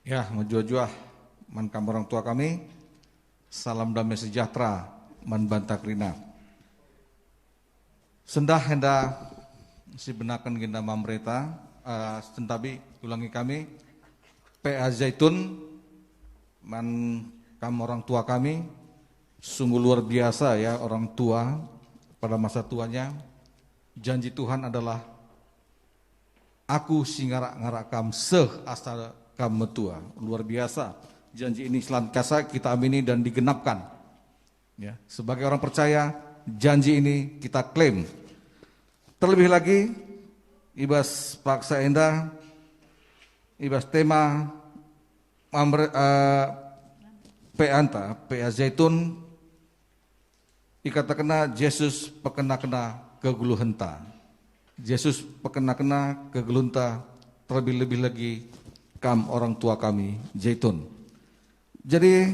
Ya, menjua-jua man kam orang tua kami, salam damai sejahtera man bantakrina. Sendah henda si benakan ginda mamreta, sentabi ulangi kami, PA Zaitun man kam orang tua kami, sungguh luar biasa ya orang tua pada masa tuanya. Janji Tuhan adalah aku singarak-ngarak kam seh asal kam metua. Luar biasa. Janji ini selantiasa kita amini dan digenapkan. Ya, sebagai orang percaya, janji ini kita klaim. Terlebih lagi, ibas paksa endah, ibas tema PA Zaitun, ikata-kena Yesus pekena-kena keguluhenta. Yesus pekena-kena kegulunta, terlebih-lebih lagi kam orang tua kami Zaitun. Jadi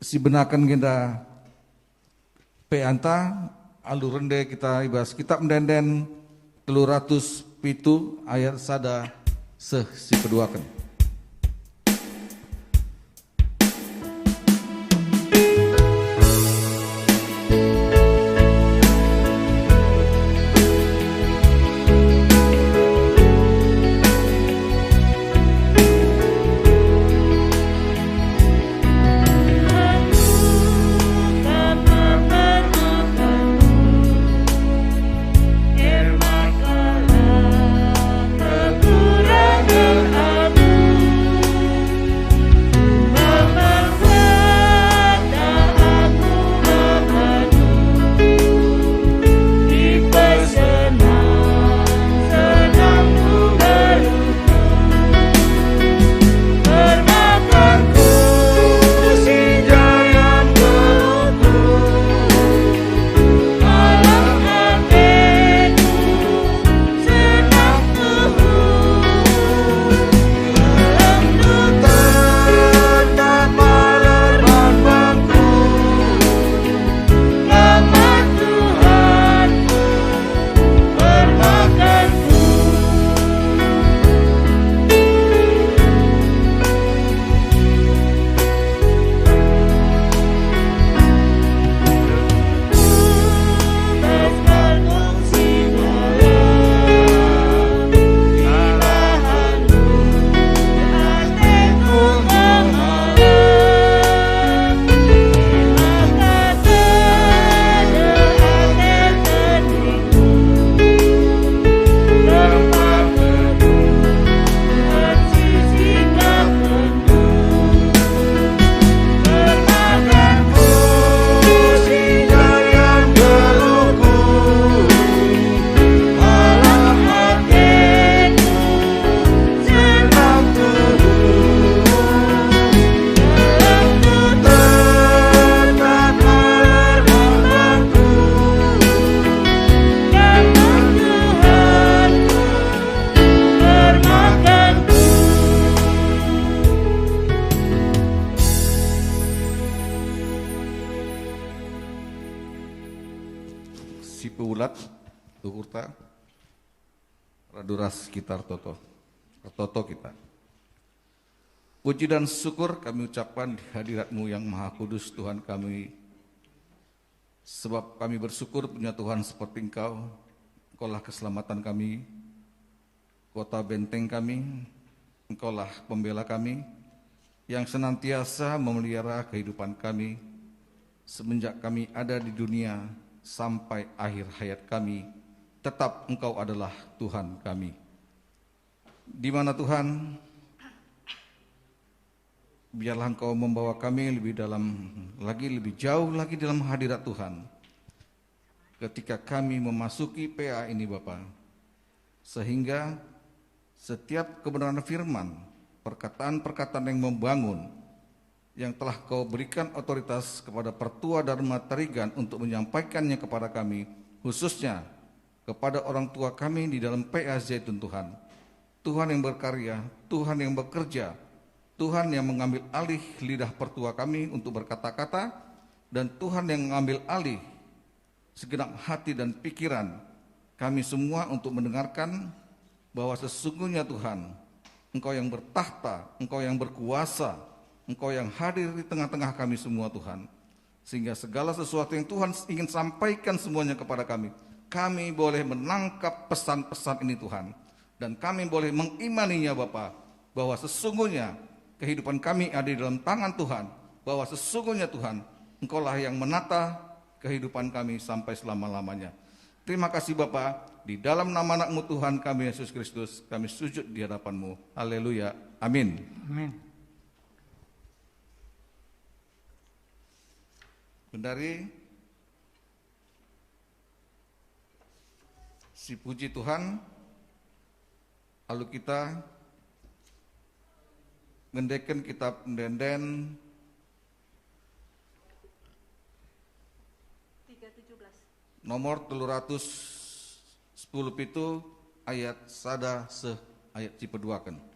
si benakan kita peanta alu rende kita ibas kitab mendenden 307 ayat sada seh si keduakan. Si peulat tukurta raduras sekitar toto kita. Puji dan syukur kami ucapkan di hadirat-Mu yang Maha Kudus Tuhan kami. Sebab kami bersyukur punya Tuhan seperti Engkau. Engkaulah keselamatan kami, kota benteng kami, Engkaulah pembela kami yang senantiasa memelihara kehidupan kami semenjak kami ada di dunia sampai akhir hayat kami. Tetap Engkau adalah Tuhan kami. Di mana Tuhan, biarlah Engkau membawa kami lebih jauh lagi dalam hadirat Tuhan. Ketika kami memasuki PA ini Bapa, sehingga setiap kebenaran firman, perkataan-perkataan yang membangun, yang telah Kau berikan otoritas kepada Pertua Dharma Tarigan untuk menyampaikannya kepada kami, khususnya kepada orang tua kami di dalam PA Zaitun Tuhan. Tuhan yang berkarya, Tuhan yang bekerja, Tuhan yang mengambil alih lidah pertua kami untuk berkata-kata, dan Tuhan yang mengambil alih segenap hati dan pikiran kami semua untuk mendengarkan bahwa sesungguhnya Tuhan, Engkau yang bertahta, Engkau yang berkuasa, Engkau yang hadir di tengah-tengah kami semua Tuhan. Sehingga segala sesuatu yang Tuhan ingin sampaikan semuanya kepada kami boleh menangkap pesan-pesan ini Tuhan. Dan kami boleh mengimaninya Bapa, bahwa sesungguhnya kehidupan kami ada di dalam tangan Tuhan. Bahwa sesungguhnya Tuhan, Engkaulah yang menata kehidupan kami sampai selama-lamanya. Terima kasih Bapa, di dalam nama anak-Mu Tuhan kami Yesus Kristus, kami sujud di hadapan-Mu. Haleluya. Amin. Amin. Bendari, si puji Tuhan, lalu kita ngendeken kitab Ndenden 3:17. nomor 310 pitu ayat sada se ayat cipeduaken.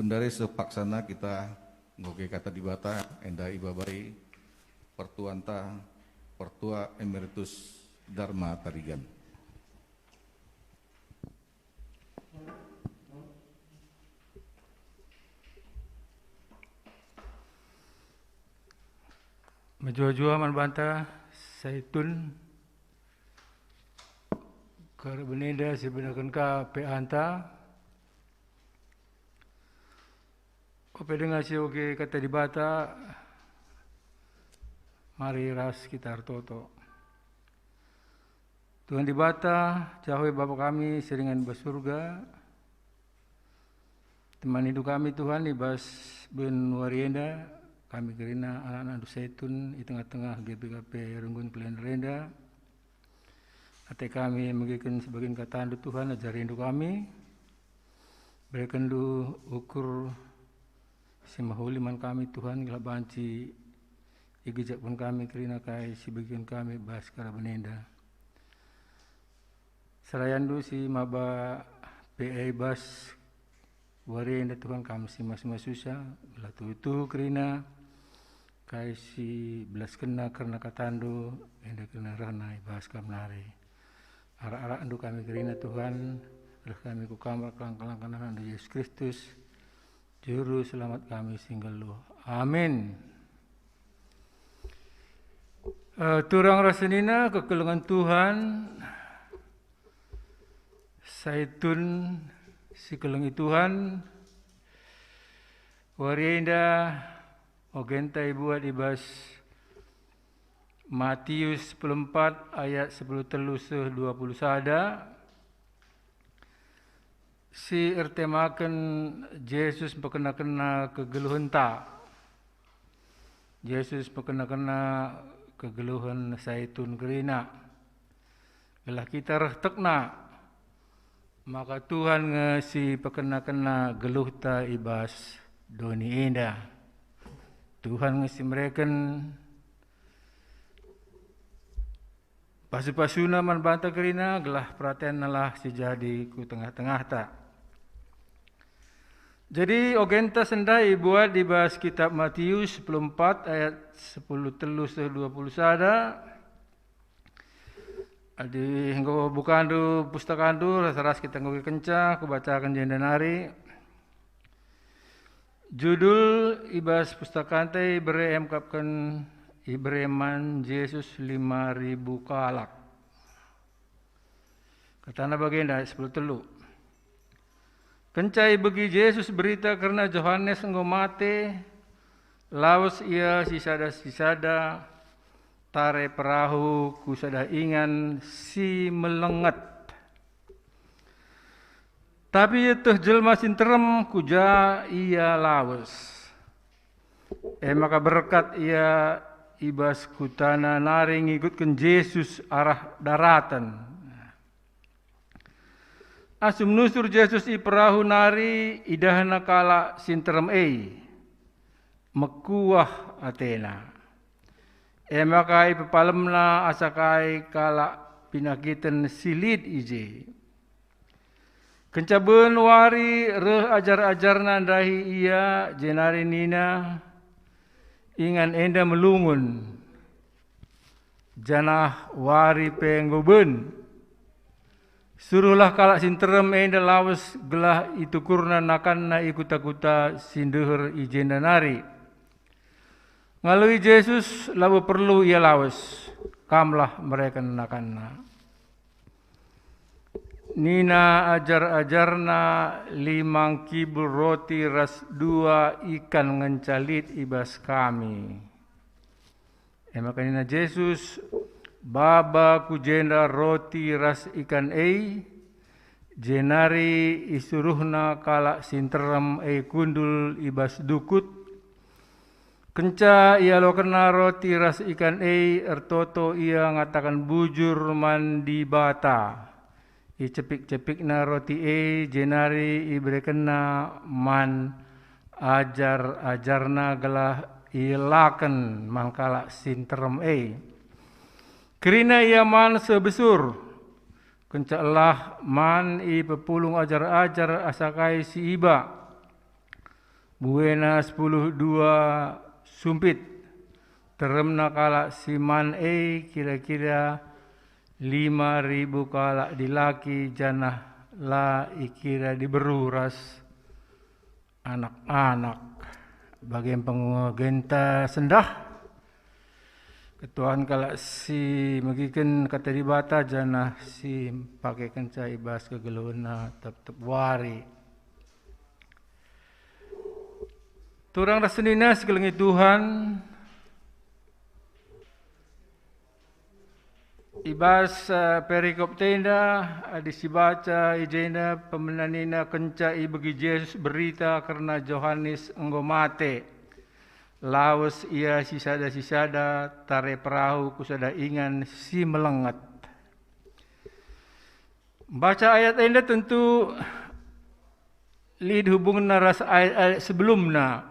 Gundari sepaksana kita ngoge kata di bata enda ibabai pertuanta pertua emeritus Dharma Tarigan. Majua-jua man banta saitun kar beneda sebenarkan ka pe anta Kope dengar si oke kata di bata, mari ras kita artoto. Tuhan di bata, jauhi Bapa kami seringan bersurga. Teman hidup kami Tuhan di bas ben warienda, kami kerina anak-anak dusaitun di tengah-tengah GPKP Runggun Pelian Renda. Ate kami mengikan sebagian kata Tuhan ajarin hidup kami. Berikan du ukur si mahuliman kami Tuhan gila banci igijak pun kami kerina kai si bagian kami bahas kara benenda serayandu si maba PA bas warenda Tuhan kami si mas-mas susah gila tu kerina kai si belas kena karena katandu enda kena ranai bahas kami nari ara-ara andu kami kerina Tuhan dah kami ku kamar kelang-kelang kanan Yesus Kristus Juru selamat kami singgalu. Amin. Turang rasanina kekelengan Tuhan. Saitun si kelengi Tuhan. Warienda ogenta buat ibas Matius 14 ayat 10 telus 20 sada. Si ertemakan Yesus berkena-kena kegeluhenta. Yesus berkena-kena kegeluhan saitun kerina. Gelah kita rehtekna, maka Tuhan ngasi pekena-kena geluh ta ibas doni enda. Tuhan ngasi mereken pasu-pasuna man banta kerina, gelah perhatian nalah sejadi ku tengah-tengah ta. Jadi ogenta sendai buat di bahas kitab Matius 14 ayat 10-20 sada. Adi hingga bukandu pustakandu ras kita ngogi kenca ku bacakan jendenari. Judul ibas pustakantai bere emkapkan Ibreman Yesus 5.000 kalak. Katana bagenda 10 Kencai bagi Yesus berita karena Yohanes engkau mate, lawas ia sisada tare perahu kusada ingan si melenget. Tapi itu jelma sinterem kuja ia lawas. Maka berkat ia ibas kutana nari ngikutkan Yesus arah daratan. Asum nusur Yesus i perahu nari idahna kala sinterem mekuah Athena. Makai pepalemna asakai kala pinakitan silid ije. Kencaben wari reh ajar-ajarna dahi ia jenari nina ingan enda melungun. Janah wari penggoben. Suruhlah kalak sinterem enda lawas gelah itu kurna nakanna ikuta-kuta sindeher ijenda nari. Ngalui Yesus lalu perlu ia lawas, kamlah mereka nakanna. Nina ajar-ajarna 5 kibul roti ras 2 ikan ngencalit ibas kami. Maka nina Yesus baba ku jenda roti ras ikan jenari isuruhna kalak sinterem kundul ibas dukut. Kenca ia lo kena roti ras ikan ertoto ia ngatakan bujur mandi bata. Cepik-cepikna roti jenari ibrekena man ajar-ajarna gelah ilaken mangkala sinterem Kerina ia man sebesur, kencalah man i pepulung ajar-ajar asakai si iba, buena 10 2 sumpit, teremna kala si man kira-kira 5.000 kala dilaki janah la ikira diberuras anak-anak, bagian pengagenta sendah. Ketuaan kalau si magikan kata dibata janah si pakai kenca ibas kegeluna tetap wari. Turang rasenina sekelengi Tuhan ibas perikop tenda adisi baca ijena pemenanina kenca bagi Yesus berita karena Yohanes engkau mate. Lawas ia sisada tare perahu kusada ingan si melenget. Baca ayat ini tentu lid hubungan naras ayat sebelumnya.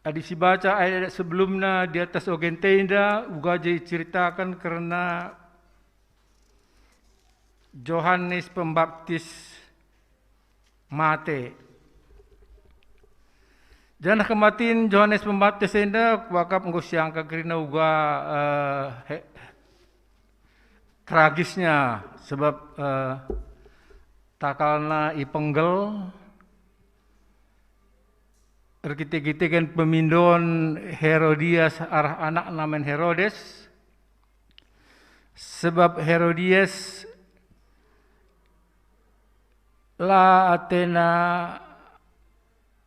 Adisi baca ayat sebelumnya di atas ogen tenda uga ceritakan karena Yohanes Pembaptis mate. Jangan kematin Yohanes Pembaptis enda wakap engkau siangka kerina uga tragisnya sebab takalna ipenggel erkite-kite pemindon Herodias arah anak namen Herodes sebab Herodias la Athena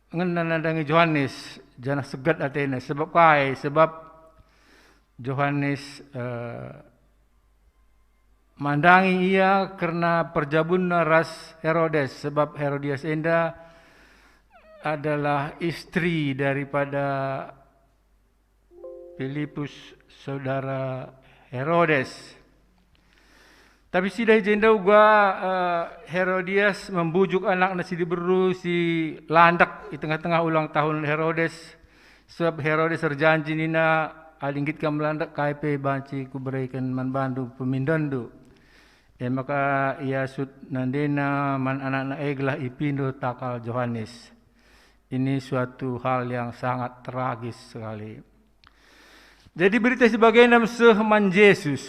ngenandangi Yohanes janah segat Athena sebab kai sebab Yohanes mandangi ia karena perjabun ras Herodes sebab Herodias enda adalah istri daripada Filipus saudara Herodes. Tapi si dah jenda juga Herodias membujuk anak nasi diberu si landak di tengah-tengah ulang tahun Herodes. Sebab Herodes terjanji nina alinggit kam landak KP banci kuberikan man bandu pemindandu. Maka ia sud nandena man anak-anak eglah ipindo takal Yohanes. Ini suatu hal yang sangat tragis sekali. Jadi berita sebagai nama seheman Yesus.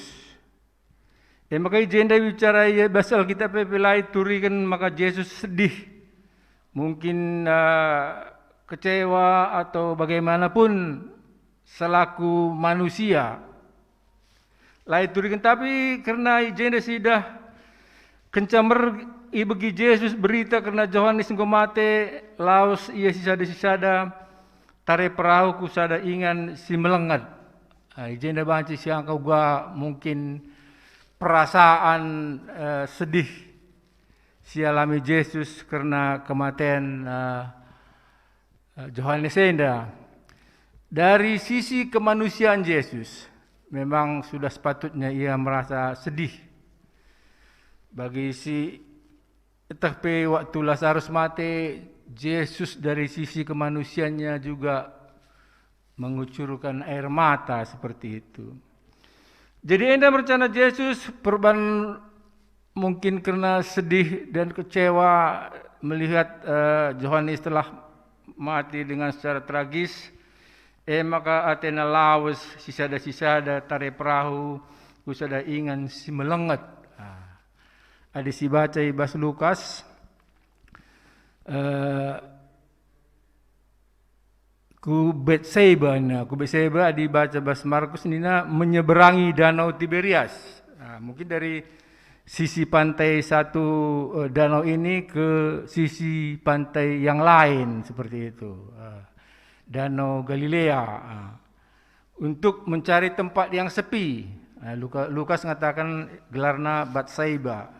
Maka jenda bicara ya basal kita pelai turikan maka Yesus sedih. Mungkin kecewa atau bagaimanapun selaku manusia. Lai turikan tapi karena jenda sudah kencamer bagi Yesus berita karena Yohanes engkau mate laos ia sisada tare perahu ku sada ingan si melengat. Jenda banci siang kau gua mungkin perasaan sedih si alami Yesus karena kematian Yohanes enda. Dari sisi kemanusiaan Yesus memang sudah sepatutnya ia merasa sedih. Bagi si tapi waktu Lazarus mati, Yesus dari sisi kemanusiaannya juga mengucurkan air mata seperti itu. Jadi anda merencana Yesus perban mungkin karena sedih dan kecewa melihat Yohanes telah mati dengan secara tragis. Maka Athena lawas sisada tare perahu kusada ingan si melengat. Ada si baca ibas Lukas ku Betseba ada baca bas Markus nina menyeberangi danau Tiberias. Mungkin dari sisi pantai satu danau ini ke sisi pantai yang lain seperti itu. Danau Galilea untuk mencari tempat yang sepi. Lukas mengatakan gelarna Batsaiba.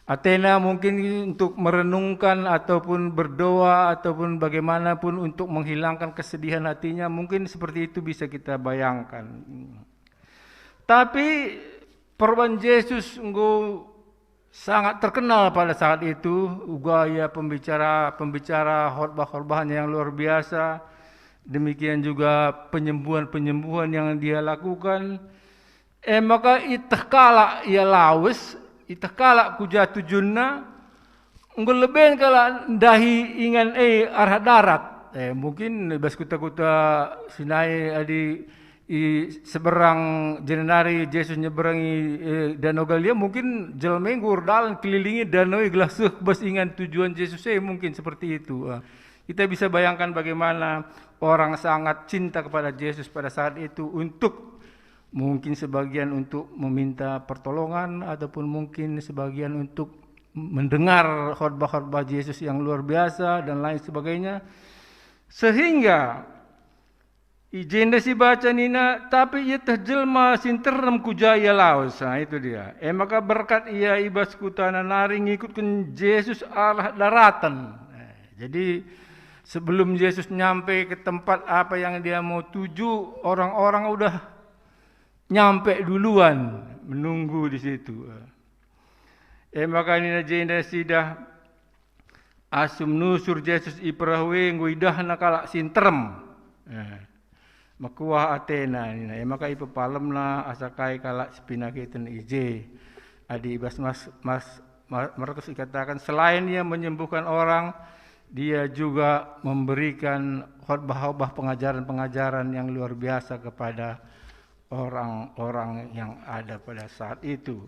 Athena mungkin untuk merenungkan ataupun berdoa ataupun bagaimanapun untuk menghilangkan kesedihan hatinya, mungkin seperti itu bisa kita bayangkan. Tapi perban Yesus sangat terkenal pada saat itu. Ugaya pembicara khotbah-khotbahnya yang luar biasa. Demikian juga penyembuhan-penyembuhan yang dia lakukan. Maka itahkala ia lawes, itahkala ku jatuh junna, lebih kala dahi ingan arah darat. Mungkin bas kuta-kuta sinai adi seberang jenenari Yesus nyeberangi danau Galilea, mungkin jelmenggur dalan kelilingi danau glasuh bas ingan tujuan Yesus mungkin seperti itu. Kita bisa bayangkan bagaimana orang sangat cinta kepada Yesus pada saat itu untuk mungkin sebagian untuk meminta pertolongan ataupun mungkin sebagian untuk mendengar khotbah-khotbah Yesus yang luar biasa dan lain sebagainya. Sehingga ijenda si baca nina tapi ia terjelma sinterem kujaya laos. Itu dia. Maka berkat ia ibas kutana nari ngikutkan Yesus arah daratan. Jadi sebelum Yesus nyampe ke tempat apa yang dia mau tuju, orang-orang udah nyampe duluan, menunggu di situ. Maka ini jenda sidah asum nusur Yesus iprahwe nguidah nakala sinterem. Makuah Athena ini. Maka ipa palemna asakai kalak spinakiten ije. Adi ibas mas Markus dikatakan selain ia menyembuhkan orang, dia juga memberikan khotbah-khotbah pengajaran-pengajaran yang luar biasa kepada orang-orang yang ada pada saat itu.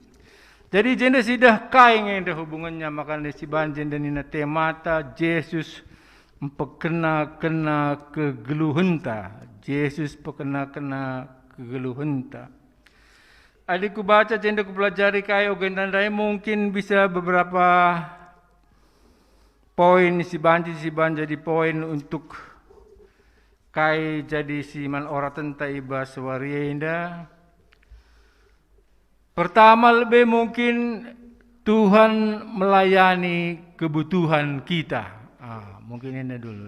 Jadi jenda sidah kain yang ada hubungannya makanya si banjen dan ina temata Yesus pekena kegeluhenta. Yesus pekena kegeluhenta. Adikku baca jenda ku pelajari kayo gendandai mungkin bisa beberapa poin si banji jadi poin untuk kai jadi si man ora tenta iba swarienda. Pertama lebih mungkin Tuhan melayani kebutuhan kita. Mungkin ini dulu.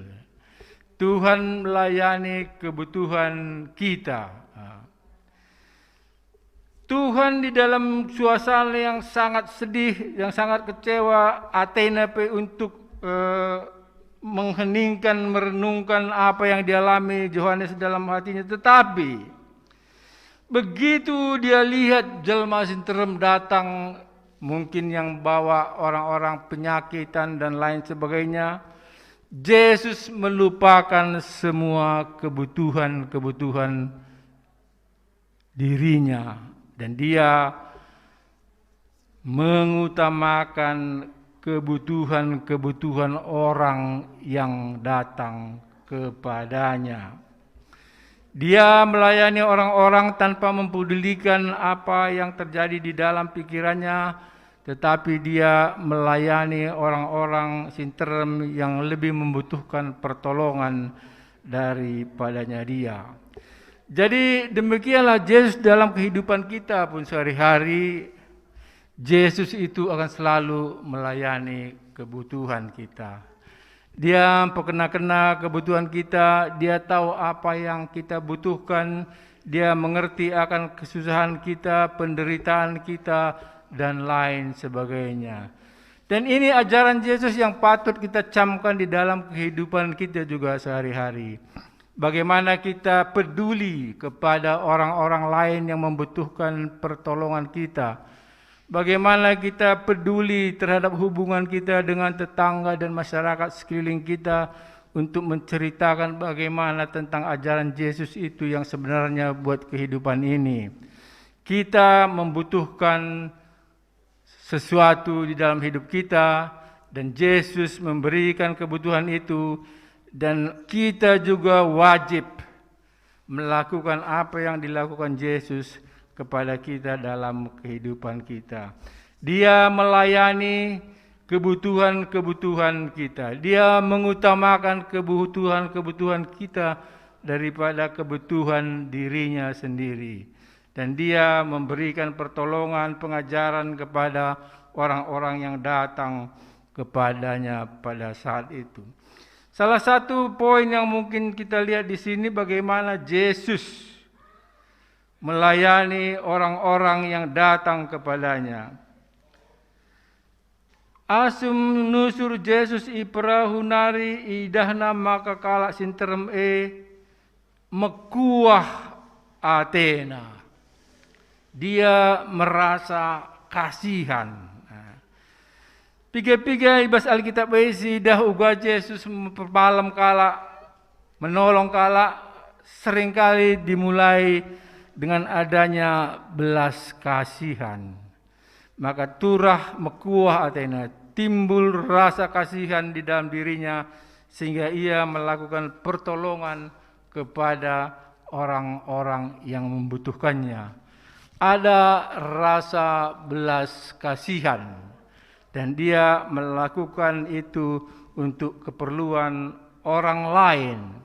Tuhan melayani kebutuhan kita. Tuhan di dalam suasana yang sangat sedih, yang sangat kecewa, Athena untuk mengheningkan, merenungkan apa yang dialami Yohanes dalam hatinya. Tetapi begitu dia lihat jelma sinterem datang, mungkin yang bawa orang-orang penyakitan dan lain sebagainya, Yesus melupakan semua kebutuhan-kebutuhan dirinya. Dan dia mengutamakan kebutuhan-kebutuhan orang yang datang kepadanya. Dia melayani orang-orang tanpa mempedulikan apa yang terjadi di dalam pikirannya, tetapi dia melayani orang-orang sinterem yang lebih membutuhkan pertolongan daripadanya dia. Jadi demikianlah Yesus dalam kehidupan kita pun sehari-hari. Yesus itu akan selalu melayani kebutuhan kita. Dia pernah kebutuhan kita, dia tahu apa yang kita butuhkan, dia mengerti akan kesusahan kita, penderitaan kita, dan lain sebagainya. Dan ini ajaran Yesus yang patut kita camkan di dalam kehidupan kita juga sehari-hari. Bagaimana kita peduli kepada orang-orang lain yang membutuhkan pertolongan kita. Bagaimana kita peduli terhadap hubungan kita dengan tetangga dan masyarakat sekeliling kita untuk menceritakan bagaimana tentang ajaran Yesus itu yang sebenarnya buat kehidupan ini. Kita membutuhkan sesuatu di dalam hidup kita dan Yesus memberikan kebutuhan itu. Dan kita juga wajib melakukan apa yang dilakukan Yesus kepada kita dalam kehidupan kita. Dia melayani kebutuhan-kebutuhan kita. Dia mengutamakan kebutuhan-kebutuhan kita daripada kebutuhan dirinya sendiri. Dan dia memberikan pertolongan, pengajaran kepada orang-orang yang datang kepadanya pada saat itu. Salah satu poin yang mungkin kita lihat di sini bagaimana Yesus melayani orang-orang yang datang kepadanya. Asum nusur Yesus iprahunari idahna maka kalak sinterem mekuah Athena. Dia merasa kasihan. Piga-piga ibas Alkitab isi dah uga Yesus mempermalam kala, menolong kala, seringkali dimulai dengan adanya belas kasihan. Maka turah mekuah Athena, timbul rasa kasihan di dalam dirinya sehingga ia melakukan pertolongan kepada orang-orang yang membutuhkannya. Ada rasa belas kasihan. Dan dia melakukan itu untuk keperluan orang lain.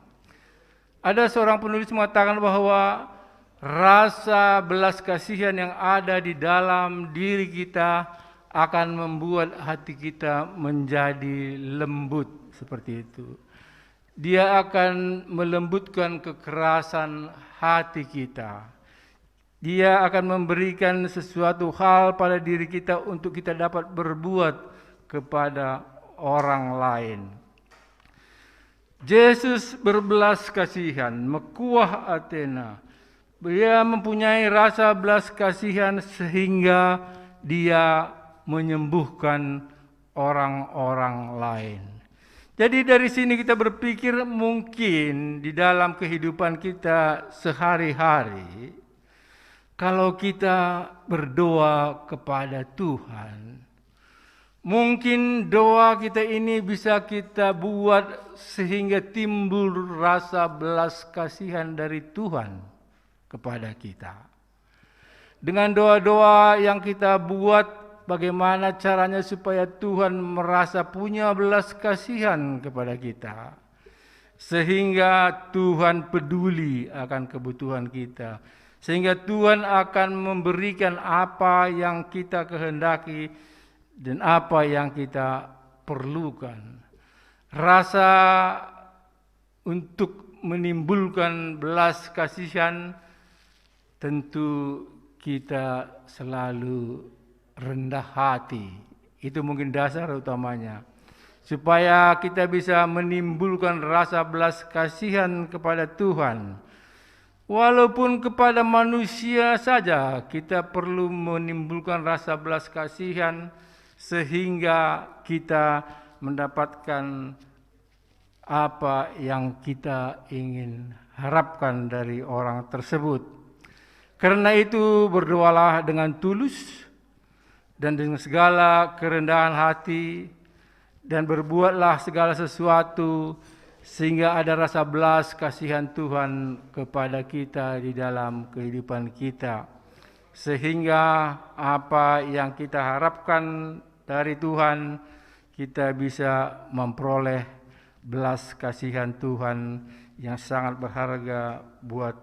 Ada seorang penulis mengatakan bahwa rasa belas kasihan yang ada di dalam diri kita akan membuat hati kita menjadi lembut seperti itu. Dia akan melembutkan kekerasan hati kita. Dia akan memberikan sesuatu hal pada diri kita untuk kita dapat berbuat kepada orang lain. Yesus berbelas kasihan, mekuah Athena. Dia mempunyai rasa belas kasihan sehingga dia menyembuhkan orang-orang lain. Jadi dari sini kita berpikir mungkin di dalam kehidupan kita sehari-hari, kalau kita berdoa kepada Tuhan, mungkin doa kita ini bisa kita buat sehingga timbul rasa belas kasihan dari Tuhan kepada kita. Dengan doa-doa yang kita buat, bagaimana caranya supaya Tuhan merasa punya belas kasihan kepada kita. Sehingga Tuhan peduli akan kebutuhan kita. Sehingga Tuhan akan memberikan apa yang kita kehendaki dan apa yang kita perlukan. Rasa untuk menimbulkan belas kasihan, tentu kita selalu rendah hati. Itu mungkin dasar utamanya. Supaya kita bisa menimbulkan rasa belas kasihan kepada Tuhan. Walaupun kepada manusia saja kita perlu menimbulkan rasa belas kasihan sehingga kita mendapatkan apa yang kita ingin harapkan dari orang tersebut. Karena itu berdoalah dengan tulus dan dengan segala kerendahan hati, dan berbuatlah segala sesuatu sehingga ada rasa belas kasihan Tuhan kepada kita di dalam kehidupan kita. Sehingga apa yang kita harapkan dari Tuhan, kita bisa memperoleh belas kasihan Tuhan yang sangat berharga buat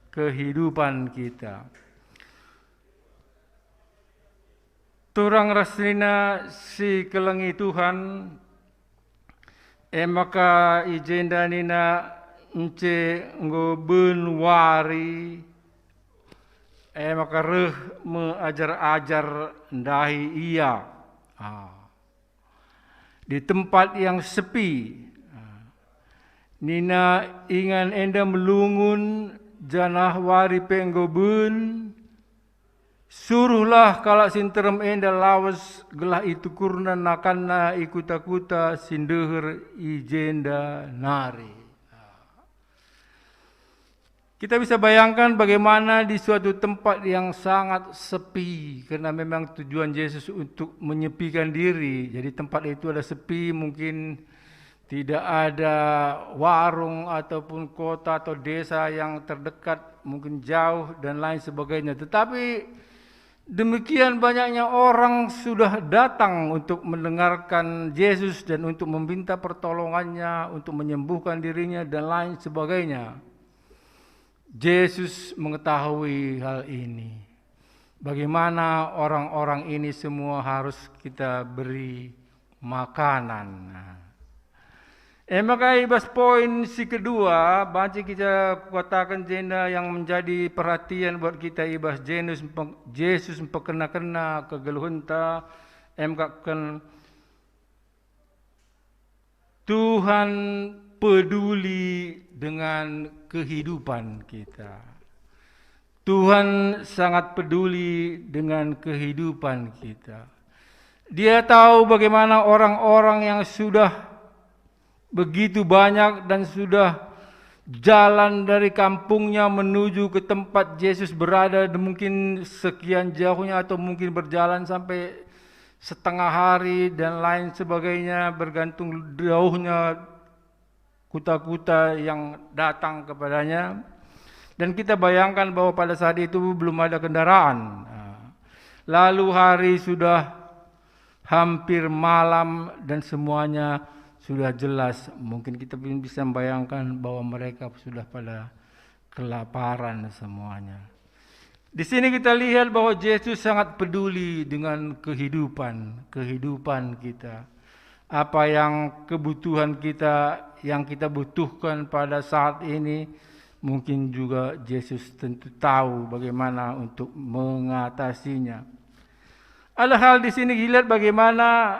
kehidupan kita. Turang raslina si kelengi Tuhan, maka ijenda nina ence ngo benwari, maka reh mengajar-ajar ndahi ia di tempat yang sepi. Nina ingan enda melungun janah wari penggobun, suruhlah kalau sinterem enda lawas gelah itu kurna nakana ikuta-kuta sindeher ijenda nari. Kita bisa bayangkan bagaimana di suatu tempat yang sangat sepi, karena memang tujuan Yesus untuk menyepikan diri. Jadi tempat itu ada sepi, mungkin tidak ada warung ataupun kota atau desa yang terdekat, mungkin jauh dan lain sebagainya. Tetapi demikian banyaknya orang sudah datang untuk mendengarkan Yesus dan untuk meminta pertolongannya, untuk menyembuhkan dirinya dan lain sebagainya. Yesus mengetahui hal ini. Bagaimana orang-orang ini semua harus kita beri makanan. Maka ibas poin si kedua, banci kita katakan jenda yang menjadi perhatian buat kita ibas Yesus mempekena-kena kegeluhunta, kan Tuhan peduli dengan kehidupan kita. Tuhan sangat peduli dengan kehidupan kita. Dia tahu bagaimana orang-orang yang sudah begitu banyak dan sudah jalan dari kampungnya menuju ke tempat Yesus berada, mungkin sekian jauhnya atau mungkin berjalan sampai setengah hari dan lain sebagainya, bergantung jauhnya kuta-kuta yang datang kepadanya. Dan kita bayangkan bahwa pada saat itu belum ada kendaraan. Lalu hari sudah hampir malam dan semuanya sudah jelas. Mungkin kita bisa membayangkan bahwa mereka sudah pada kelaparan semuanya. Di sini kita lihat bahwa Yesus sangat peduli dengan kehidupan kita. Apa yang kebutuhan kita, yang kita butuhkan pada saat ini, mungkin juga Yesus tentu tahu bagaimana untuk mengatasinya. Ada hal di sini dilihat bagaimana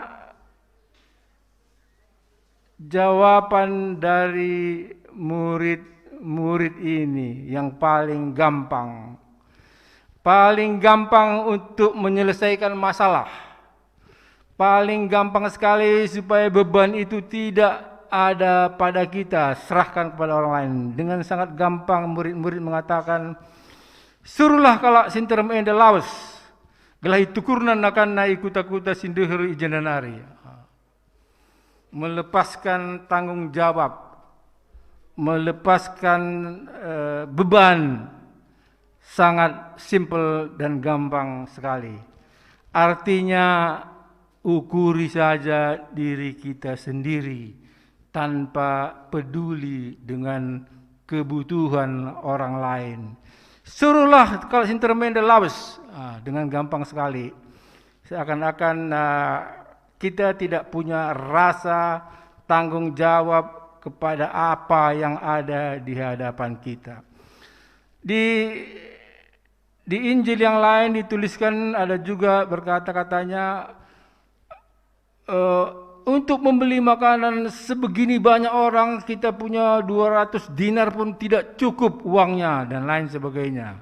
jawaban dari murid ini yang paling gampang untuk menyelesaikan masalah. Paling gampang sekali supaya beban itu tidak ada pada kita, serahkan kepada orang lain. Dengan sangat gampang murid-murid mengatakan, suruhlah kalau sinterem enda lawas, gelah itu kurnan akan naik kuta-kuta sindeher ijendanari. Melepaskan tanggung jawab, melepaskan beban, sangat simpel dan gampang sekali. Artinya ukuri saja diri kita sendiri tanpa peduli dengan kebutuhan orang lain. Suruhlah kalau sintermenda lawas, dengan gampang sekali. Seakan-akan kita tidak punya rasa tanggung jawab kepada apa yang ada di hadapan kita. Di Injil yang lain dituliskan ada juga berkata-katanya, untuk membeli makanan sebegini banyak orang, kita punya 200 dinar pun tidak cukup uangnya, dan lain sebagainya.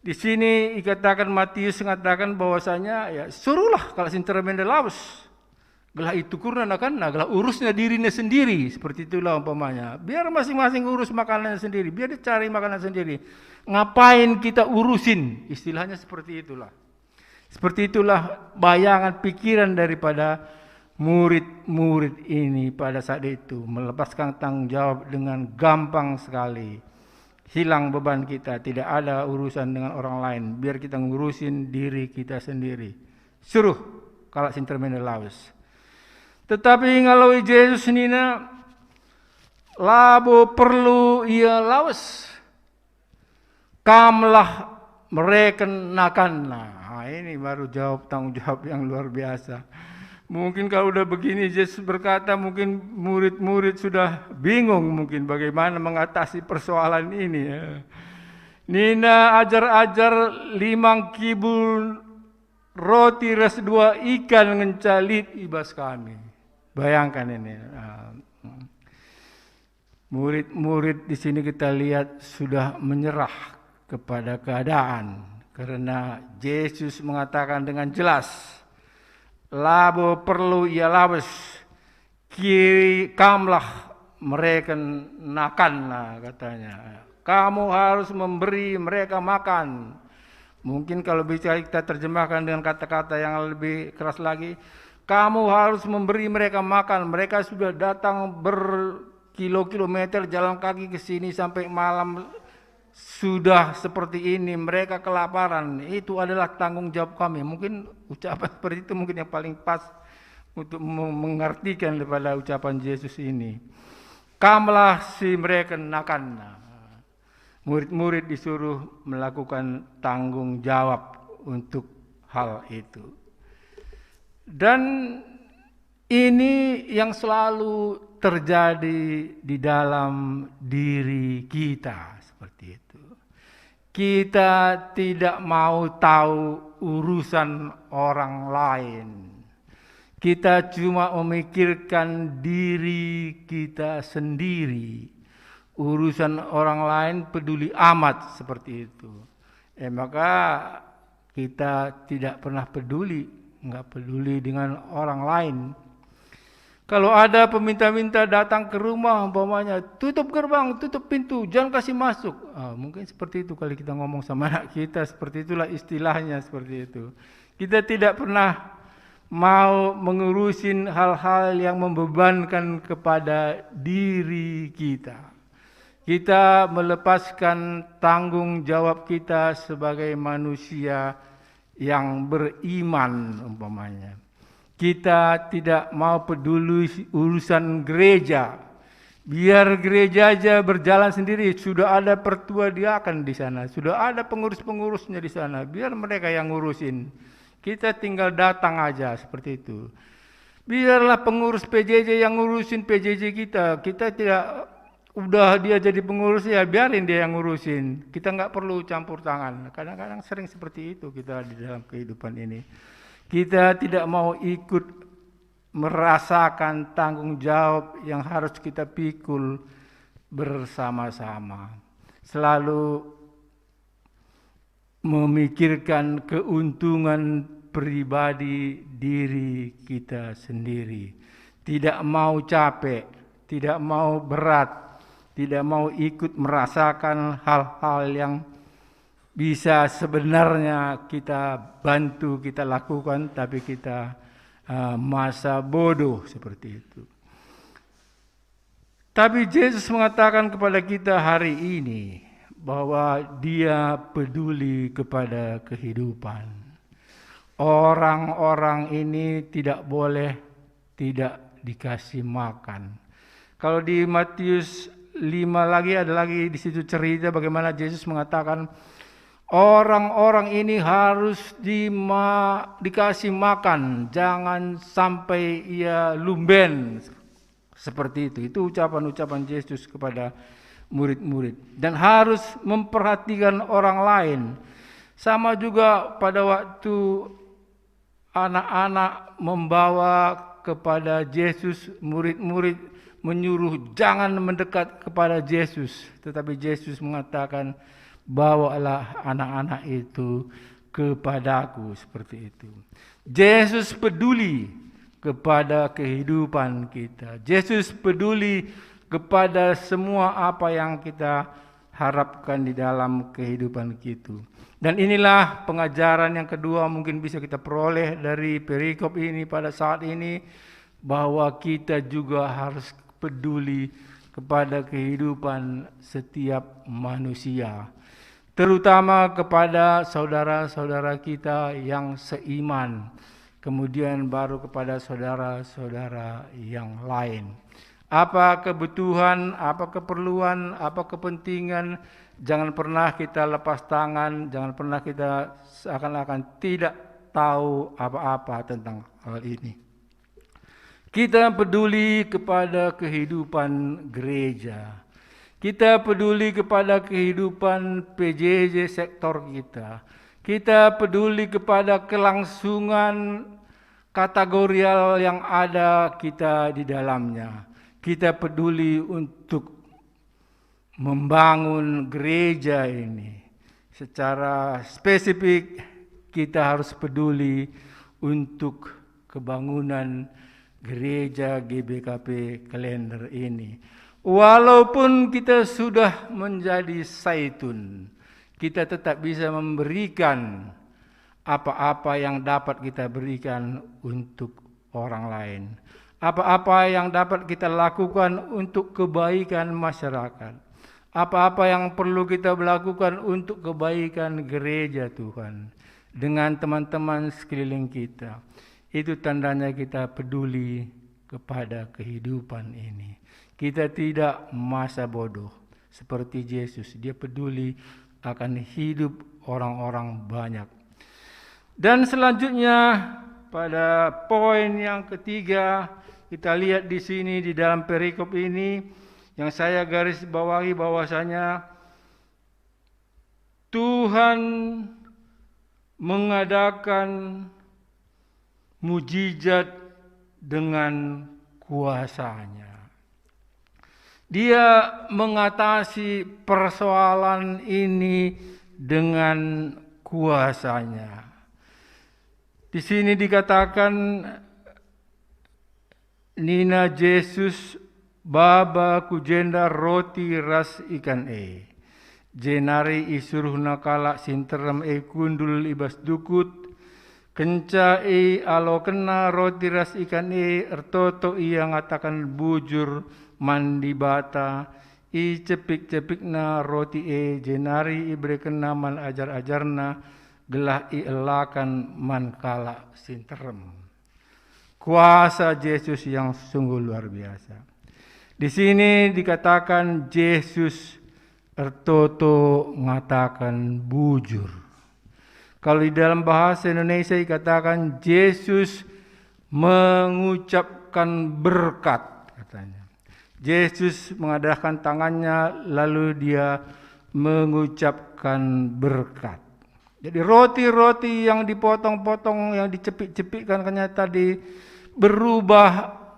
Di sini dikatakan, Matius mengatakan bahwasanya ya suruhlah kalau sintermende lawas, gelah itu kurna kan, gelah urusnya dirinya sendiri, seperti itulah umpamanya. Biar masing-masing urus makanannya sendiri, biar dia cari makanan sendiri. Ngapain kita urusin? Istilahnya seperti itulah. Seperti itulah bayangan pikiran daripada murid-murid ini pada saat itu, melepaskan tanggung jawab dengan gampang sekali. Hilang beban kita, tidak ada urusan dengan orang lain, biar kita ngurusin diri kita sendiri. Suruh kalau sintermene lawas. Tetapi kalau Yesus nina labo perlu ia lawas, kamlah mereka nakan. Nah, ini baru tanggung jawab yang luar biasa. Mungkin kalau udah begini Yesus berkata, mungkin murid-murid sudah bingung mungkin bagaimana mengatasi persoalan ini. Nina ajar-ajar 5 kibul roti ras 2 ikan ngencalit ibas kami. Bayangkan ini. Murid-murid di sini kita lihat sudah menyerah kepada keadaan, karena Yesus mengatakan dengan jelas, labo perlu ia lawas, kiri kamlah mereka nakan, katanya. Kamu harus memberi mereka makan. Mungkin kalau bisa kita terjemahkan dengan kata-kata yang lebih keras lagi, kamu harus memberi mereka makan. Mereka sudah datang berkilo-kilometer jalan kaki ke sini sampai malam sudah seperti ini, mereka kelaparan. Itu adalah tanggung jawab kami. Mungkin ucapan seperti itu mungkin yang paling pas untuk mengartikan daripada ucapan Yesus ini. Kamlah si mereka nakan. Murid-murid disuruh melakukan tanggung jawab untuk hal itu. Dan ini yang selalu terjadi di dalam diri kita. Seperti itu. Kita tidak mau tahu urusan orang lain. Kita cuma memikirkan diri kita sendiri. Urusan orang lain peduli amat, seperti itu. Maka kita tidak pernah peduli, nggak peduli dengan orang lain. Kalau ada peminta-minta datang ke rumah, umpamanya tutup gerbang, tutup pintu, jangan kasih masuk. Mungkin seperti itu kali kita ngomong sama anak kita, seperti itulah istilahnya, seperti itu. Kita tidak pernah mau mengurusin hal-hal yang membebankan kepada diri kita. Kita melepaskan tanggung jawab kita sebagai manusia yang beriman, umpamanya. Kita tidak mau peduli urusan gereja. Biar gereja aja berjalan sendiri. Sudah ada pertua diakan di sana. Sudah ada pengurus-pengurusnya di sana. Biar mereka yang ngurusin. Kita tinggal datang aja, seperti itu. Biarlah pengurus PJJ yang ngurusin PJJ kita. Kita tidak, udah dia jadi pengurus ya biarin dia yang ngurusin. Kita nggak perlu campur tangan. Kadang-kadang sering seperti itu kita di dalam kehidupan ini. Kita tidak mau ikut merasakan tanggung jawab yang harus kita pikul bersama-sama. Selalu memikirkan keuntungan pribadi diri kita sendiri. Tidak mau capek, tidak mau berat, tidak mau ikut merasakan hal-hal yang bisa sebenarnya kita bantu, kita lakukan, tapi kita masa bodoh seperti itu. Tapi Yesus mengatakan kepada kita hari ini bahwa Dia peduli kepada kehidupan. Orang-orang ini tidak boleh tidak dikasih makan. Kalau di Matius 5 lagi ada lagi di situ cerita bagaimana Yesus mengatakan orang-orang ini harus dikasih makan, jangan sampai ia lumben Seperti itu. Itu ucapan-ucapan Yesus kepada murid-murid. Dan harus memperhatikan orang lain. Sama juga pada waktu anak-anak membawa kepada Yesus, murid-murid menyuruh jangan mendekat kepada Yesus. Tetapi Yesus mengatakan, bawalah anak-anak itu kepadaku, seperti itu. Yesus peduli kepada kehidupan kita. Yesus peduli kepada semua apa yang kita harapkan di dalam kehidupan kita. Dan inilah pengajaran yang kedua mungkin bisa kita peroleh dari perikop ini pada saat ini, bahwa kita juga harus peduli kepada kehidupan setiap manusia, terutama kepada saudara-saudara kita yang seiman, kemudian baru kepada saudara-saudara yang lain. Apa kebutuhan, apa keperluan, apa kepentingan, jangan pernah kita lepas tangan, jangan pernah kita seakan-akan tidak tahu apa-apa tentang hal ini. Kita peduli kepada kehidupan gereja. Kita peduli kepada kehidupan PJJ sektor kita. Kita peduli kepada kelangsungan kategorial yang ada kita di dalamnya. Kita peduli untuk membangun gereja ini. Secara spesifik kita harus peduli untuk kebangunan gereja GBKP Klender ini. Walaupun kita sudah menjadi zaitun, kita tetap bisa memberikan apa-apa yang dapat kita berikan untuk orang lain. Apa-apa yang dapat kita lakukan untuk kebaikan masyarakat. Apa-apa yang perlu kita lakukan untuk kebaikan gereja Tuhan. Dengan teman-teman sekeliling kita. Itu tandanya kita peduli kepada kehidupan ini. Kita tidak masa bodoh. Seperti Yesus, dia peduli akan hidup orang-orang banyak. Dan selanjutnya pada poin yang ketiga, kita lihat di sini di dalam perikop ini yang saya garis bawahi bahwasanya Tuhan mengadakan mujizat dengan kuasanya. Dia mengatasi persoalan ini dengan kuasanya. Di sini dikatakan Nina Yesus baba kujenda roti ras ikan jenari isuruh nakala sinterem kundul ibas dukut kenca alo kena roti ras ikan ertoto ia ngatakan bujur mandi bata cepik na roti jenari ibre kena man ajar-ajarna gelah elakan man kala sinterem. Kuasa Yesus yang sungguh luar biasa. Di sini dikatakan Yesus ertoto ngatakan bujur. Kalau di dalam bahasa Indonesia dikatakan Yesus mengucapkan berkat katanya. Yesus mengadakan tangannya lalu dia mengucapkan berkat. Jadi roti-roti yang dipotong-potong, yang dicepik-cepikkan tadi berubah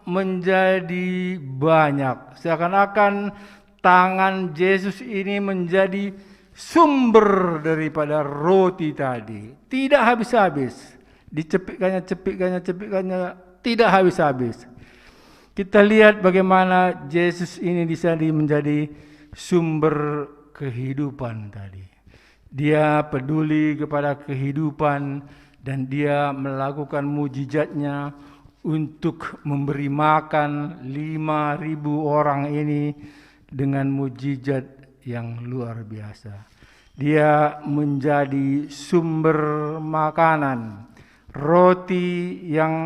menjadi banyak. Seakan-akan tangan Yesus ini menjadi sumber daripada roti tadi. Tidak habis-habis. Dicepikkannya, tidak habis-habis. Kita lihat bagaimana Yesus ini bisa menjadi sumber kehidupan tadi. Dia peduli kepada kehidupan dan dia melakukan mujizatnya untuk memberi makan 5.000 orang ini dengan mujizat yang luar biasa. Dia menjadi sumber makanan. Roti yang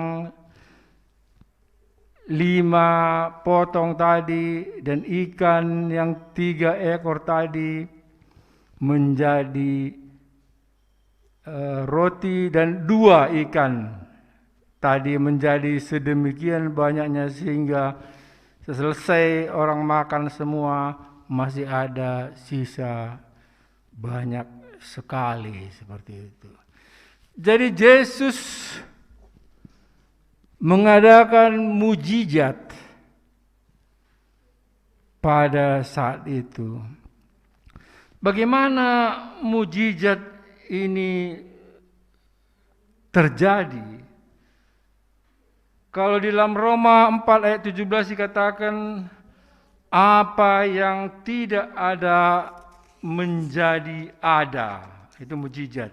5 potong tadi dan ikan yang 3 ekor tadi menjadi roti dan 2 ikan tadi menjadi sedemikian banyaknya sehingga Selesai orang makan semua, masih ada sisa banyak sekali seperti itu. Jadi Yesus mengadakan mujizat pada saat itu. Bagaimana mujizat ini terjadi? Kalau di dalam Roma 4 ayat 17 dikatakan, apa yang tidak ada menjadi ada. Itu mujizat.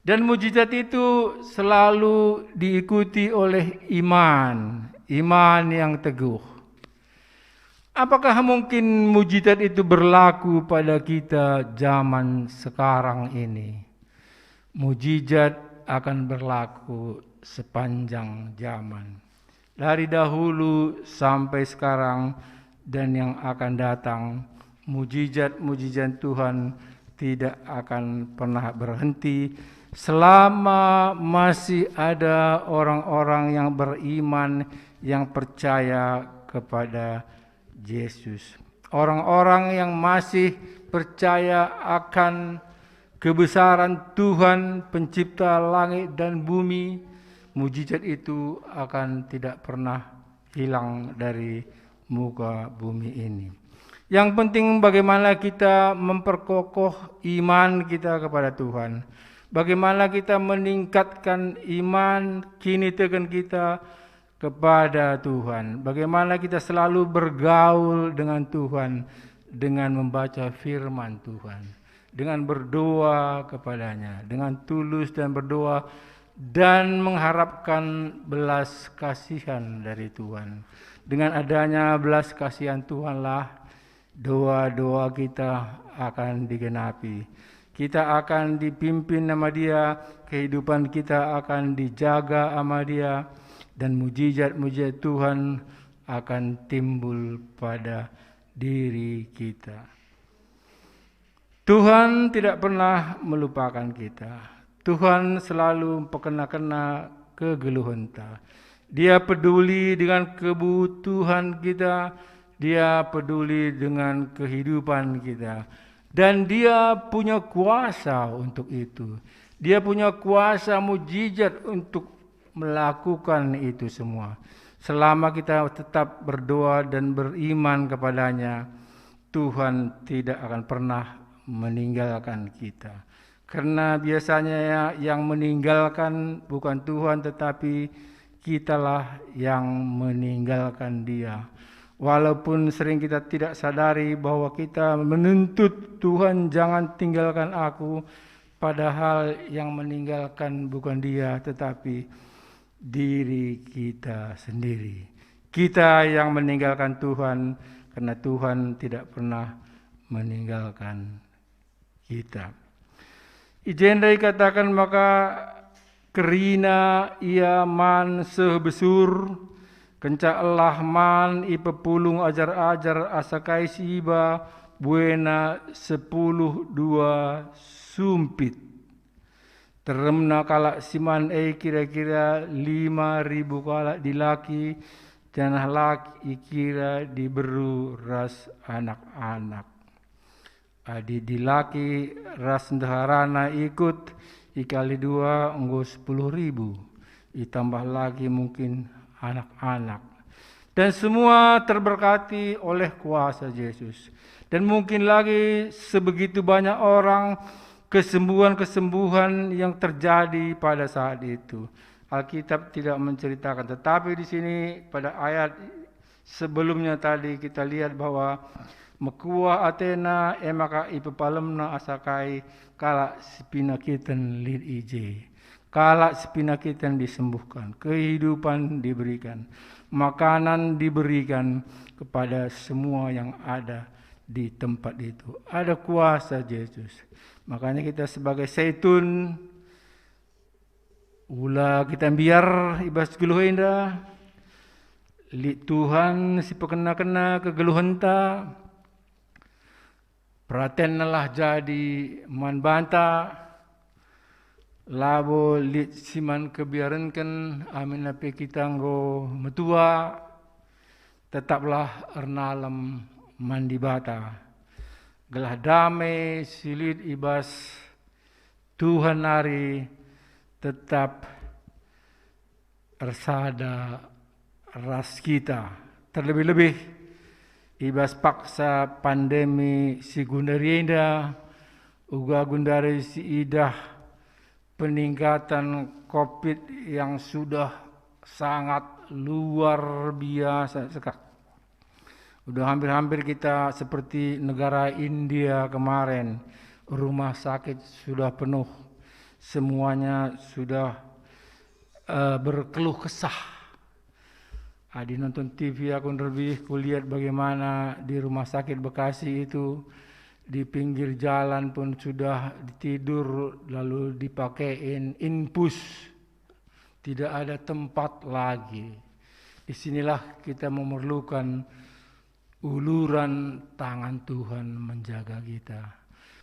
Dan mujizat itu selalu diikuti oleh iman. Iman yang teguh. Apakah mungkin mujizat itu berlaku pada kita zaman sekarang ini? Mujizat akan berlaku sepanjang zaman. Dari dahulu sampai sekarang dan yang akan datang, mujizat-mujizat Tuhan tidak akan pernah berhenti selama masih ada orang-orang yang beriman, yang percaya kepada Yesus. Orang-orang yang masih percaya akan kebesaran Tuhan pencipta langit dan bumi, mujizat itu akan tidak pernah hilang dari muka bumi ini. Yang penting bagaimana kita memperkokoh iman kita kepada Tuhan. Bagaimana kita meningkatkan iman kini tekan kita kepada Tuhan. Bagaimana kita selalu bergaul dengan Tuhan dengan membaca firman Tuhan, dengan berdoa kepadanya, dengan tulus dan berdoa dan mengharapkan belas kasihan dari Tuhan. Dengan adanya belas kasihan Tuhanlah doa-doa kita akan digenapi. Kita akan dipimpin sama Dia, kehidupan kita akan dijaga sama Dia, dan mujizat-mujizat Tuhan akan timbul pada diri kita. Tuhan tidak pernah melupakan kita. Tuhan selalu memperkena kegeluhan kita. Dia peduli dengan kebutuhan kita. Dia peduli dengan kehidupan kita. Dan Dia punya kuasa untuk itu. Dia punya kuasa mujizat untuk melakukan itu semua. Selama kita tetap berdoa dan beriman kepadanya, Tuhan tidak akan pernah meninggalkan kita. Karena biasanya yang meninggalkan bukan Tuhan, tetapi kitalah yang meninggalkan Dia. Walaupun sering kita tidak sadari bahwa kita menuntut Tuhan, jangan tinggalkan aku, padahal yang meninggalkan bukan Dia, tetapi diri kita sendiri. Kita yang meninggalkan Tuhan, karena Tuhan tidak pernah meninggalkan kita. Ijen dikatakan maka kerina ia man sebesur, kencak Allah man ipepulung ajar-ajar asakai siba buena 10 dua sumpit. Teremna kalak siman kira-kira 5.000 kalak dilaki, janah laki kira diberu ras anak-anak. Adi dilaki ras ndaharana ikut ikali 2 enggo 10.000, ditambah lagi mungkin anak-anak. Dan semua terberkati oleh kuasa Yesus. Dan mungkin lagi sebegitu banyak orang, kesembuhan-kesembuhan yang terjadi pada saat itu. Alkitab tidak menceritakan, tetapi di sini pada ayat sebelumnya tadi kita lihat bahwa mekuah Athena emaka ipepalemna asakai kala sepinakitan lid ije. Kala sepinakitan disembuhkan, kehidupan diberikan, makanan diberikan kepada semua yang ada di tempat itu. Ada kuasa Yesus. Makanya kita sebagai seitun, ulah kita biar ibas geluhenda, li Tuhan si pekena-kena kegeluhan ta, pratenlah jadi man banta, labo li siman kebiarankan amin ape kita nggo metua, tetaplah ernalem mandi bata. Gelah damai silit ibas Tuhan hari tetap ersada ras kita. Terlebih-lebih ibas paksa pandemi si Gundarienda uga gundari si idah peningkatan COVID yang sudah sangat luar biasa sekali. Udah hampir-hampir kita seperti negara India kemarin, rumah sakit sudah penuh, semuanya sudah berkeluh kesah. Adi nonton TV aku lebih kulihat bagaimana di rumah sakit Bekasi itu di pinggir jalan pun sudah tidur lalu dipakein infus, tidak ada tempat lagi. Disinilah kita memerlukan uluran tangan Tuhan menjaga kita.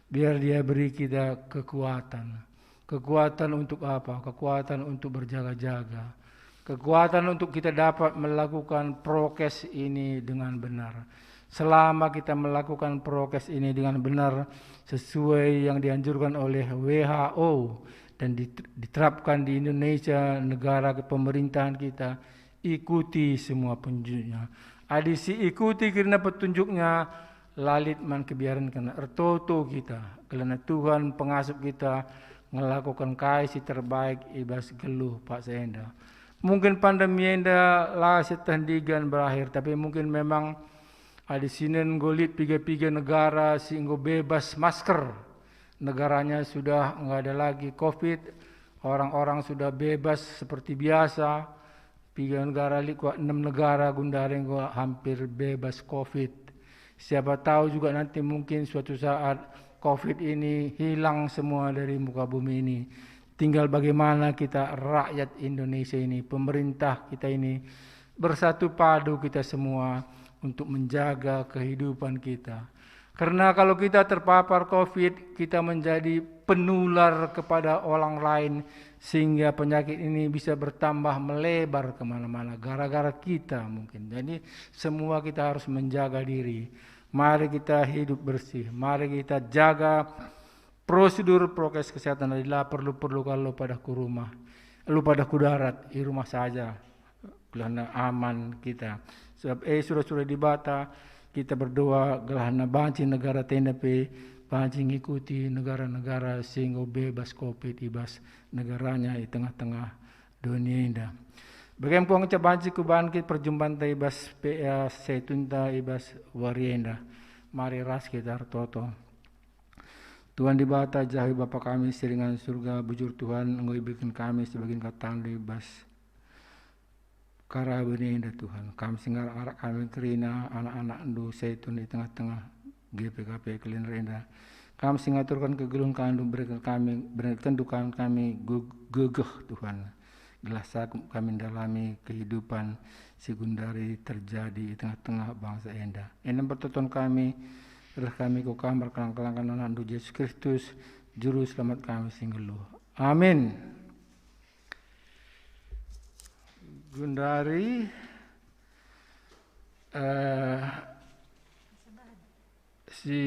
Biar Dia beri kita kekuatan. Kekuatan untuk apa? Kekuatan untuk berjaga-jaga. Kekuatan untuk kita dapat melakukan prokes ini dengan benar. Selama kita melakukan prokes ini dengan benar sesuai yang dianjurkan oleh WHO dan diterapkan di Indonesia, negara pemerintahan kita, ikuti semua petunjuknya. Adisi ikuti karena petunjuknya, lalit man kebiaran karena ertoto kita. Karena Tuhan pengasuh kita melakukan kasih terbaik ibas geluh Pak Senda. Mungkin pandemi enda lah setandigan berakhir, tapi mungkin memang ada sinen golit piga-piga negara sehingga bebas masker. Negaranya sudah enggak ada lagi COVID, orang-orang sudah bebas seperti biasa. 3 negara liku 6 negara gundari gua hampir bebas COVID. Siapa tahu juga nanti mungkin suatu saat COVID ini hilang semua dari muka bumi ini. Tinggal bagaimana kita rakyat Indonesia ini, pemerintah kita ini bersatu padu kita semua untuk menjaga kehidupan kita. Karena kalau kita terpapar COVID, kita menjadi penular kepada orang lain sehingga penyakit ini bisa bertambah melebar kemana-mana gara-gara kita mungkin. Jadi semua kita harus menjaga diri. Mari kita hidup bersih, mari kita jaga prosedur prokes kesehatan. Adalah perlu kalau padaku rumah, lu padaku darat, di rumah saja, gelana aman kita. Sebab sudah di bata kita berdoa gelana banci negara tendape, banci ngikuti negara-negara sehingga bebas COVID ibas negaranya di tengah-tengah dunia indah. Bagaimana puang cabanci ku bangkit perjumpaan ta ibas PA setunta ibas warienda. Mari ras kita toto. Tuhan di bata jahi Bapa kami seringan surga, bujur Tuhan ngoibikin kami sebagian katang di bas karabeni indah Tuhan. Kami singgal arak kami kerina anak-anak ndu seitun di tengah-tengah GPKP kelin renda. Kami singaturkan kegelun kandu berikan kami tentukan kami gegeh Tuhan. Gelasa kami dalami kehidupan segundari terjadi di tengah-tengah bangsa enda. Enam pertonton kami kami ku kamar kelang-kelangkan anak Yesus Kristus juru selamat kami singgelu. Amin. Gundari si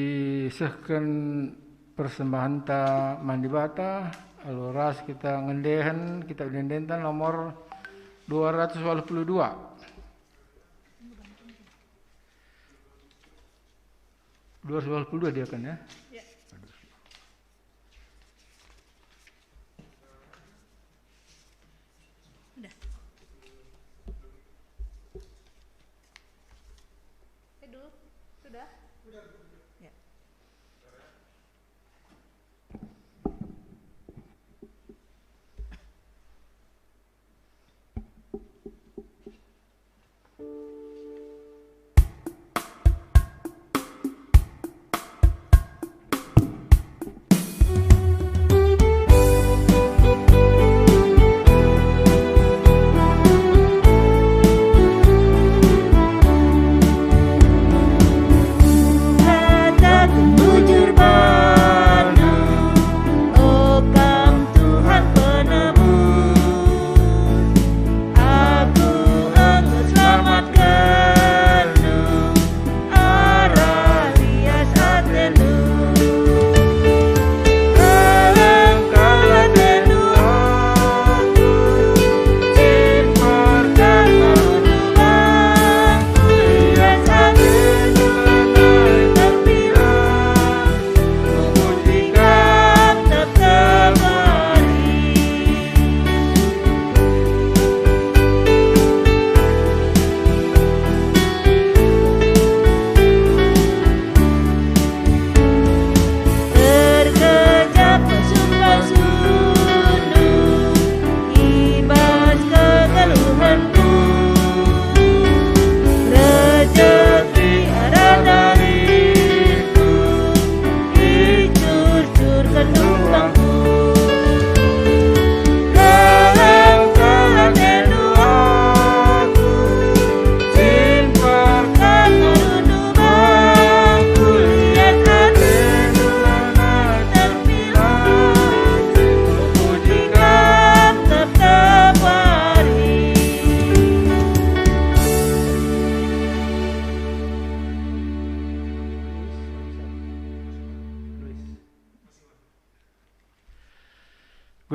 sehken persembahan ta mandi bata aluras kita ngendehen kita dendentan nomor 282. 282 dia kan ya? Ya. Udah. Sudah? Sudah. Ya.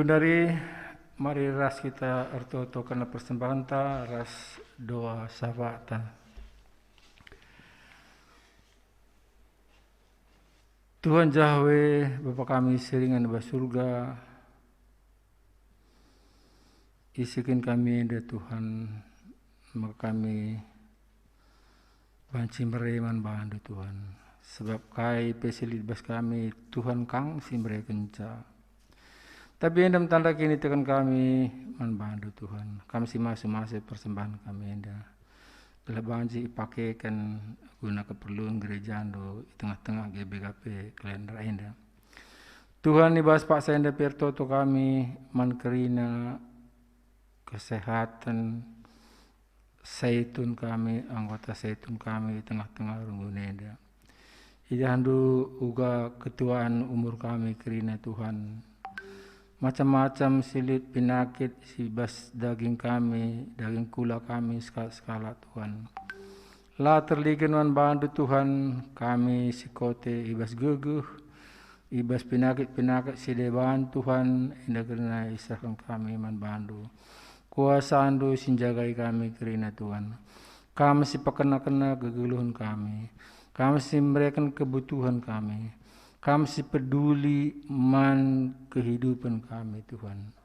Bundari, mari ras kita ertoto karena persembahan ta ras doa safata. Tuhan Yahweh, Bapa kami seringan di surga, isikan kami da Tuhan, maka kami banci mereman bandu Tuhan. Sebab kai peselit bas kami, Tuhan kang si mereka kenca. Tapi endam tanda kini tekan kami, man bandu Tuhan. Kami si masuk-masuk persembahan kami enda. Telah banci pakaikan guna keperluan gereja ando di tengah-tengah GBKP kalender enda. Tuhan ibas pak saya enda pertoto kami, man kerina kesehatan Zaitun kami, anggota Zaitun kami di tengah-tengah runguneda. Idahandu uga ketuaan umur kami kerina Tuhan. Macam-macam silit penyakit sibas daging kami, daging kula kami skala Tuhan. La terligenuan bandu Tuhan kami sikote ibas geguh, ibas penyakit sideban Tuhan, indah kerana isahkan kami man bandu. Kuasa andu sinjagai kami kerina Tuhan. Kami si pakena-kena kegeluhan kami. Kami si memberikan kebutuhan kami. Kami si peduli man kehidupan kami Tuhan.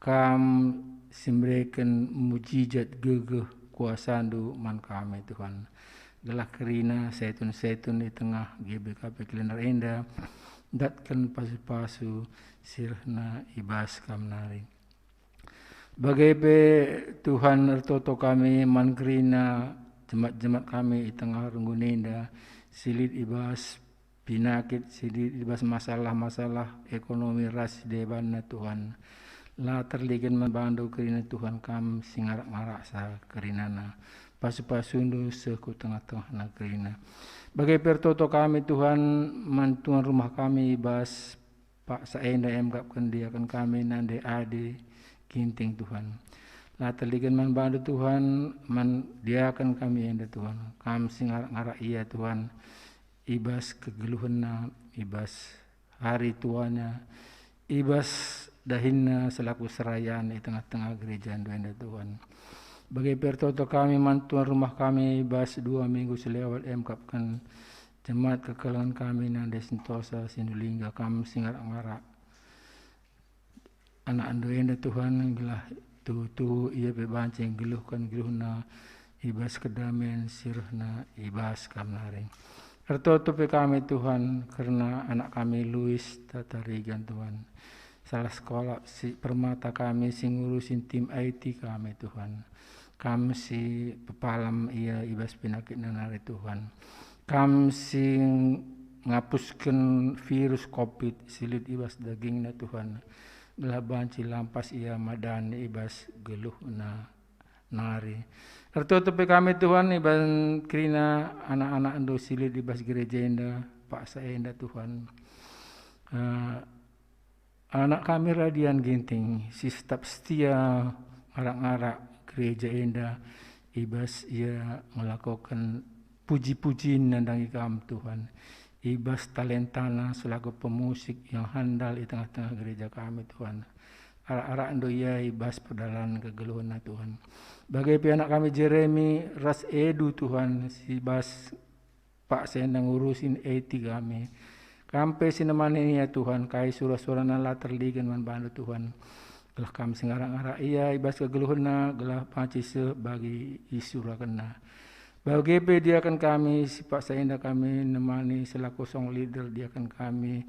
Kami si memberikan mujizat gegeh kuasa andu man kami Tuhan. Gelah kerina Zaitun-Zaitun di tengah GBKP kalender enda. Datkan pasu-pasu sirna ibas kamnari. Bagaimana Tuhan ertoto kami man kerina jemaat-jemaat kami di tengah runggunenda silit ibas penyakit, silit ibas masalah-masalah ekonomi ras debanna Tuhan. La terligan membantu kerina Tuhan kam singarak-ngarak sa kerinana. Pasu-pasundu seku tengah-tengah na kerina. Bagai pertoto kami Tuhan man tuan rumah kami ibas Pak Saenda emgapkan dia kan kami nande ade kinting Tuhan. La terligan man bantu Tuhan, man diakan kami enda Tuhan. Kami singarak-ngarak iya Tuhan. Ibas kegeluhanna, ibas hari tuanya, ibas dahinna selaku serayaan di tengah-tengah gereja enda Tuhan. Bagi pertoto kami man tuan rumah kami ibas 2 minggu selewat emkapkan jemaat kekalangan kami nande Sentosa Sindulingga kami singarak-ngarak. Anak ando enda Tuhan gelah tu ia bebancing geluhkan geluhna ibas kedamaian sirhna ibas kamnaring. Ertoto kami Tuhan karena anak kami Luis tatarigan Tuhan. Salah sekolah si permata kami sing ngurusin tim IT kami Tuhan. Kami si pepalam ia ibas penyakit nanari Tuhan. Kami sing ngapuskan virus COVID silit ibas dagingna Tuhan. Gelah banci lampas ia madan ibas geluh na nari. Ertoto kami Tuhan iban kerina anak-anak ando silit ibas gereja enda Pak Saenda Tuhan. Anak kami radian ginting si staf setia ngarak-ngarak gereja enda ibas ia melakukan puji-pujian nandangi kami Tuhan. Ibas talentana selaku pemusik yang handal di tengah-tengah gereja kami Tuhan. Arak-arak ando ia ibas perdalan kegeluhan Tuhan. Bagai anak kami Jeremy ras edu Tuhan si bas Pak Sendang ngurusin IT kami. Kampe sinemani ya Tuhan kai surah-surah nala terligan man bantu Tuhan. Gelah kami singarak-ngarak ia ibas kegeluhan gelah panci bagi isura kena. Bagi dia akan kami, si Pak Saenda kami nemani selaku song leader dia akan kami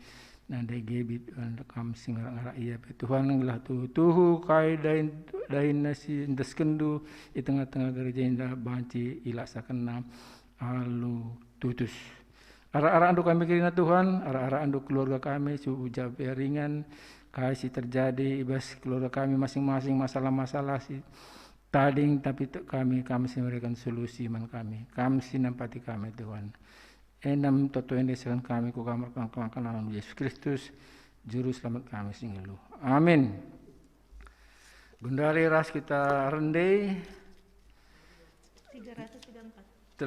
nande gebit kami singarak-ngarak iya Tuhan ngelah tuhu kai dain nasi ndeskendu di tengah-tengah gereja indah banci ilaksakan alu tutus. Ara-ara andu kami kirina Tuhan, ara-ara andu keluarga kami ujab ringan kai si terjadi ibas keluarga kami masing-masing masalah-masalah si tading tapi kami si memberikan solusi man kami si nampati kami Tuhan. Enam toto yang desakan kami ku kamar kangkang Yesus Kristus juru selamat kami singelu. Amin. Gundari ras kita rendai 334.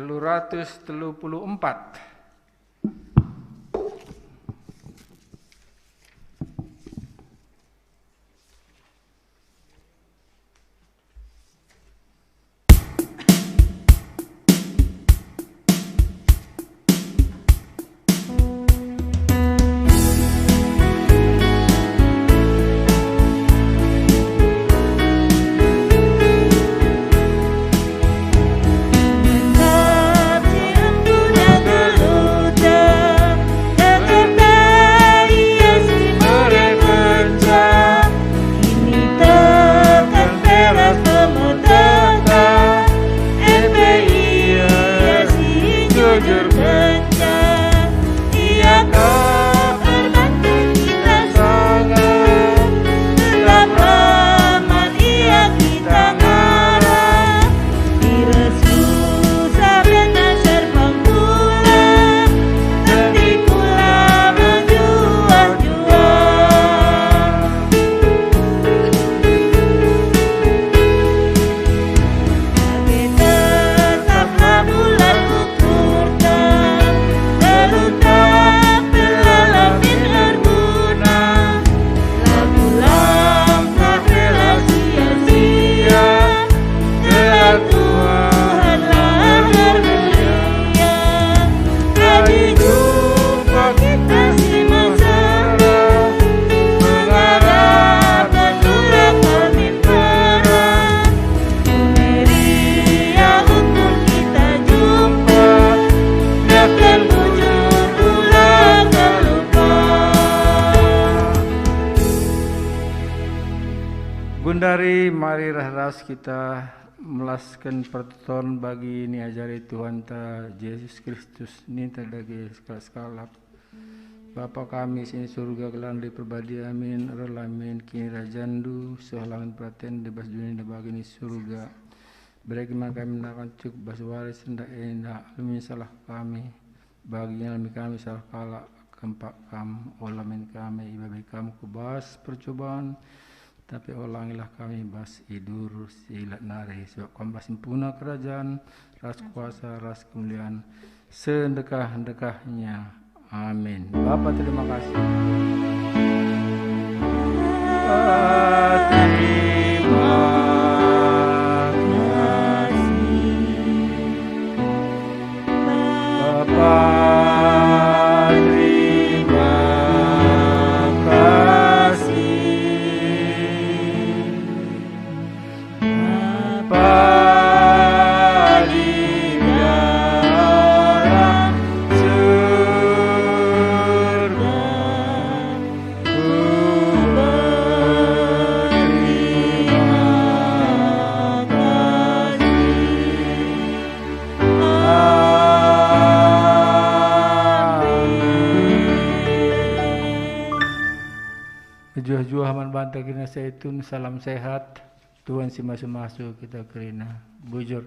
nari mari ras kita melaskan pertuturan bagi ni ajari Tuhan ta Yesus Kristus ni tadagi sekala Bapa kami sini surga kelan di perbadi amin relamin kini rajandu sehalangan perhatian di bas dunia bagi ni surga beriman kami menakan cuk bas waris hendak endah alumi salah kami baginya alami kami salah kala kempak kam olamin kami ibabai kamu kubas percobaan tapi ulangilah kami bas idur silat nari sebab kami sempurna kerajaan ras kuasa ras kemuliaan sedekah-dekahnya. Amin. Bapa terima kasih. Terima kasih. Bapa terima kasih. Bapa Jua haman banta kina seitun salam sehat Tuhan si masuk kita kerina bujur.